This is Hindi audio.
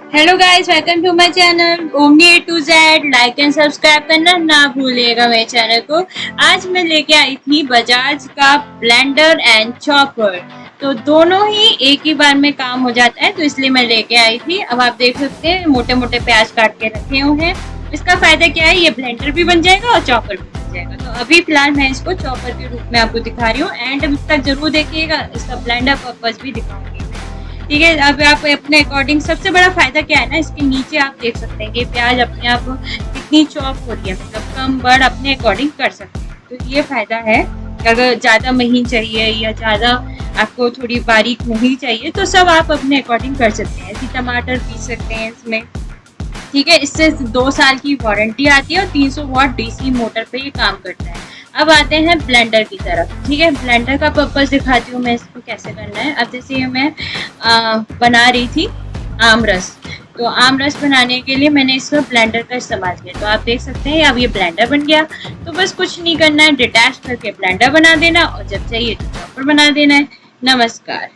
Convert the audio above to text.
Hello guys, welcome to my channel Omni A to Z. Like and subscribe करना ना भूलिएगा मेरे चैनल को। आज मैं लेके आई थी बजाज का ब्लेंडर एंड चॉपर। तो दोनों ही एक ही बार में काम हो जाता है, तो इसलिए मैं लेके आई थी। अब आप देख सकते हैं मोटे मोटे प्याज काट के रखे हुए हैं। इसका फायदा क्या है, ये ब्लेंडर भी बन जाएगा और चॉपर भी बन जाएगा। तो अभी फिलहाल मैं इसको चॉपर के रूप में आपको दिखा रही हूँ। एंड तक जरूर देखिएगा, इसका ब्लेंडर पर्पज भी दिखाऊंगी। ठीक है, अब आप अपने अकॉर्डिंग, सबसे बड़ा फायदा क्या है ना, इसके नीचे आप देख सकते हैं कि प्याज अपने आप कितनी चॉप हो रही है, मतलब कम बड़ अपने अकॉर्डिंग कर सकते हैं। तो ये फायदा है। अगर ज़्यादा महीन चाहिए या ज़्यादा आपको थोड़ी बारीक नहीं चाहिए, तो सब आप अपने अकॉर्डिंग कर सकते हैं। ऐसे टमाटर पीस सकते हैं इसमें। ठीक है, इससे 2 साल की वारंटी आती है और 300 वॉट डीसी मोटर पे ये काम करता है। अब आते हैं ब्लेंडर की तरफ। ठीक है, ब्लेंडर का पर्पस दिखाती हूँ मैं इसको कैसे करना है। अब जैसे मैं बना रही थी आम रस, तो आम रस बनाने के लिए मैंने इसमें ब्लेंडर का इस्तेमाल किया। तो आप देख सकते हैं अब ये ब्लेंडर बन गया। तो बस कुछ नहीं करना है, डिटैच करके ब्लेंडर बना देना और जब चाहिए तो चॉपर बना देना है। नमस्कार।